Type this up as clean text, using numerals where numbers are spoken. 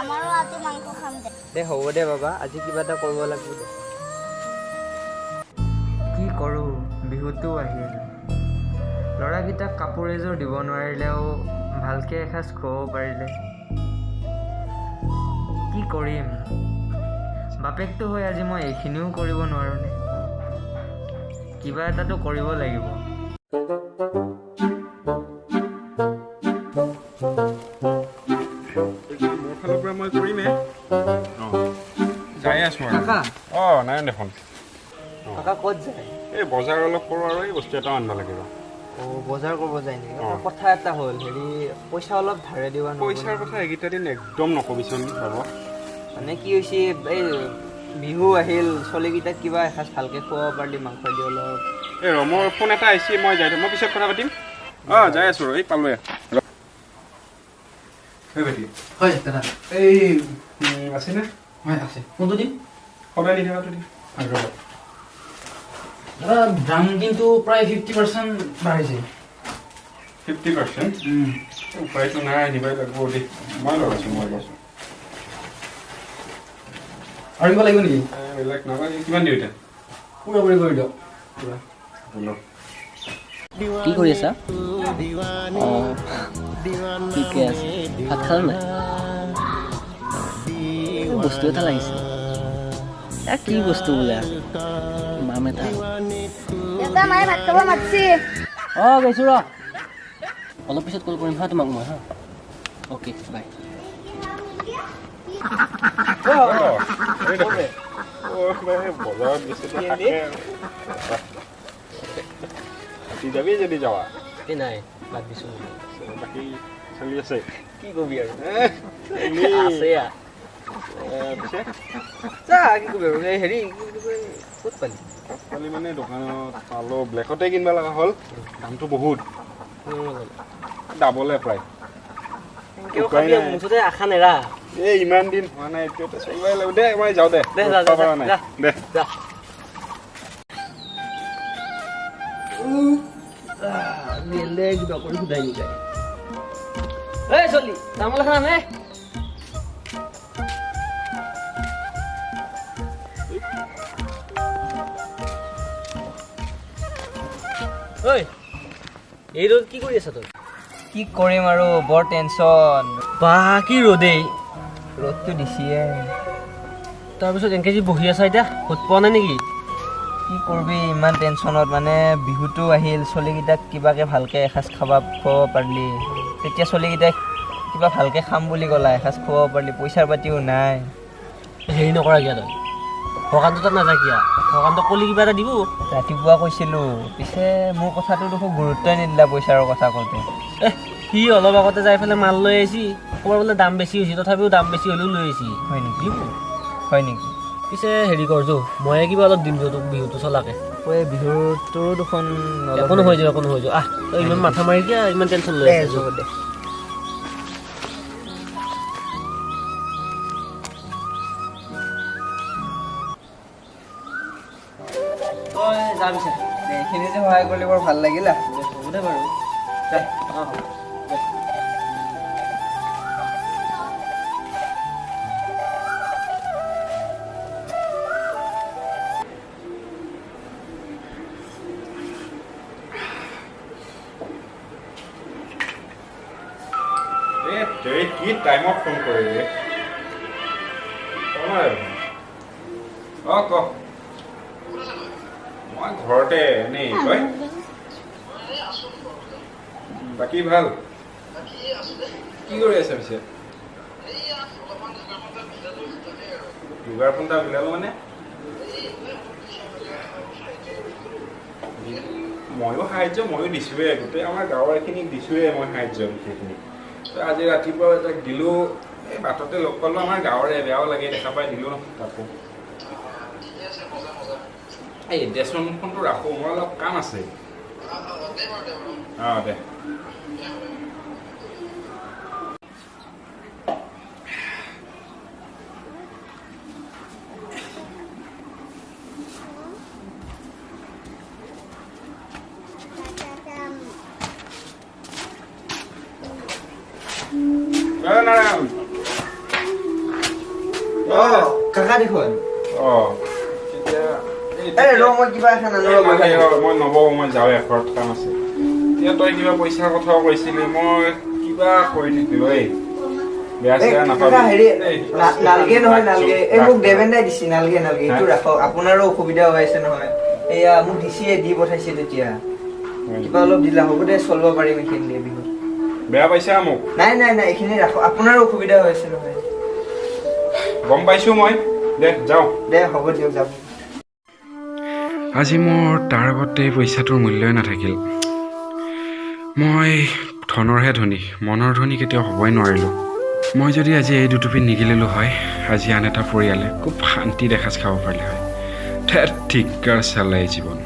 আমাৰো আজি মাংস খাম দে। দে হ'ব দে বাবা, আজি কিবা এটা কৰিব লাগিব দে। কি কৰোঁ, বিহুটো আহিল। ল'ৰাকেইটাক কাপোৰ এযোৰ দিব নোৱাৰিলেও ভালকৈ এসাঁজ খুৱাব পাৰিলে। কি কৰিম, বাপেকটো হৈ আজি মই এইখিনিও কৰিব নোৱাৰোঁনে? কিবা এটাতো কৰিব লাগিব। মোৰ ফালৰ পৰা মই কৰিমেই। যাই আছোঁ আৰু। কাকা নাই দেখোন। কাকা ক'ত যায়? এই বজাৰ অলপ কৰোঁ আৰু এই বস্তু এটাও আনিব লাগিব। বজাৰ কৰিব যায় নেকি? কথা এটা হ'ল, পইচা অলপ ধাৰে দিব। পইচাৰ কথা এইকেইটা দিন একদম নকবিচোন বাবা। মানে কি হৈছে, এই বিহু আহিল, ছোৱালীকেইটাক কিবা এসাঁজ ভালকৈ খুৱাব পাৰিলি, মাংস দি অলপ। এই মোৰ ফোন এটা আহিছে, মই যাই দিম, মই পিছত কথা পাতিম। যাই আছোঁ এই পালোৱে। হয় দাদা, এই আছেনে? হয় আছে। কোনটো দিম? সদায় নি থকাটো দিম। দাদা দাম কিন্তু প্ৰায় 50% বাঢ়িছে। 50%? উপায়টো নাই, নিবই লাগিব দেই। মই লগাইছোঁ। আৰু কিবা লাগিব নেকি? এইবিলাক নালাগে। কিমান দিওঁ এতিয়া? পুৰাপুৰি কৰি দিয়ক। কি কৰি আছা? ঠিকে আছে। ভাত খালা নাই? বস্তু এটা লাগিছিল। কি বস্তু বোলে? মাম এটা। দেউতা মায়ে ভাত খাব মাতছি। গৈছোঁ ৰ। অলপ পিছত কল কৰিম হা তোমাক মই হা। Okay bye. বজাৰত গৈছোঁ যাবি যদি যাৱা। এই নাই বাদ দিছোঁ। বাকী চলি আছে? কি কবি আৰু আছে পিছে কি কবি আৰু হেৰি ক'ত পালি? কালি মানে দোকানত পালোঁ, ব্লেকতে কিনিব লগা হ'ল। দামটো বহুত, ডাবলে প্ৰায়। মুঠতে আশা নেৰা। এই ইমান দিন হোৱা নাই, এইটো চলিবই লাগিব দে। মই যাওঁ দে, দে কিবা কৰি সোধাই নিজাই। এই চলি তামোল এখন আনে। এই ৰ'দ কি কৰি আছা তই? কি কৰিম আৰু, বৰ টেনচন। কি ৰ'দেই। ৰ'দটো দিছিয়ে। তাৰপিছত এনেকৈ যি বহি আছা এতিয়া, ভোট পোৱা নাই নেকি? কি কৰিবি, ইমান টেনচনত। মানে বিহুটো আহিল, ছোৱালীকেইটাক কিবাকৈ ভালকৈ এসাঁজ খুৱাব পাৰিলি, তেতিয়া ছোৱালীকেইটাক কিবা ভালকৈ খাম বুলি ক'লা, এসাঁজ খুৱাব পাৰিলি, পইচাৰ পাতিও নাই। হেৰি নকৰা কিয়া তই, সকামটো তাত নাযায় কিয়া? সকামটো ক'লি কিবা এটা দিব। ৰাতিপুৱা কৈছিলোঁ, পিছে মোৰ কথাটো দেখোন গুৰুত্বই নিদিলা পইচাৰ কথা কওঁতে। সি অলপ আগতে যাই পেলাই মাল লৈ আহিছি, ক'ৰবাৰ বোলে দাম বেছি হৈছে, তথাপিও দাম বেছি হ'লেও লৈ আহিছি। হয় নেকি? হয় নেকি? পিছে হেৰি কৰছো, ময়ে কিবা অলপ দিম তোক বিহুটো চলাকে। বিহুটোৰো দেখোন একো নহয় যোৱা, তই ইমান মাথা মাৰি কিয়া, ইমান টেনশ্যন লৈ আছো দে। তই যা পিছে, এইখিনি যে সহায় কৰিলে বৰ ভাল লাগিলা। হ'ব দে বাৰু। কি টাইমত ফোন কৰিলি? ক মই ঘৰতে এনেই। তই বাকী ভাল? কি কৰি আছে পিছে? যোগাৰ ফোন এটা মিলালো মানে ময়ো সাহায্য দিছোঁৱে, গোটেই আমাৰ গাঁৱৰ এইখিনিক দিছোঁৱে মই সাহায্য গোটেইখিনি। আজি ৰাতিপুৱা তাক দিলোঁ, এই বাটতে লগ পালোঁ, আমাৰ গাঁৱৰে, বেয়াও লাগে দেখা পাই দিলোঁ তাকো। এই দেচোন ফোনটো ৰাখোঁ, মোৰ অলপ কাম আছে। দে নাৰায়ণ কাকা দেখোন এতিয়া ৰ মই কিবা এখন আনো মই নবওঁ মই যাওঁ এঘৰত কাম আছে এতিয়া তই কিবা পইচাৰ কথাও কৈছিলি মই কিবা কৰি থাকিলো বেয়া চেয়া নাপাবি নালগে নহয় নালগে মোক দেৱেন্দাই দিছি নালগে এইটো ৰাখক আপোনাৰো অসুবিধা হৈ আছে নহয় এয়া মোক দিছিয়ে দি পঠাইছে তেতিয়া কিবা অলপ দিলা হ'ব দে চলিব পাৰিম এইখিনি দিয়ে বিহু বেয়া পাইছা মোক নাই এইখিনি ৰাখক আপোনাৰো অসুবিধা হৈ আছে নহয় গম পাইছো মই দে যাওঁ দে হ'ব দিয়ক যাব আজি মোৰ তাৰ আগতে পইচাটোৰ মূল্যই নাথাকিল মই ধনৰহে ধনী মনৰ ধনী কেতিয়াও হ'বই নোৱাৰিলোঁ মই যদি আজি এই দুটুপি নিগিলিলোঁ হয় আজি আন এটা পৰিয়ালে খুব শান্তিত এসাঁজ খাব পাৰিলে হয় ঠিকাৰ চালে জীৱন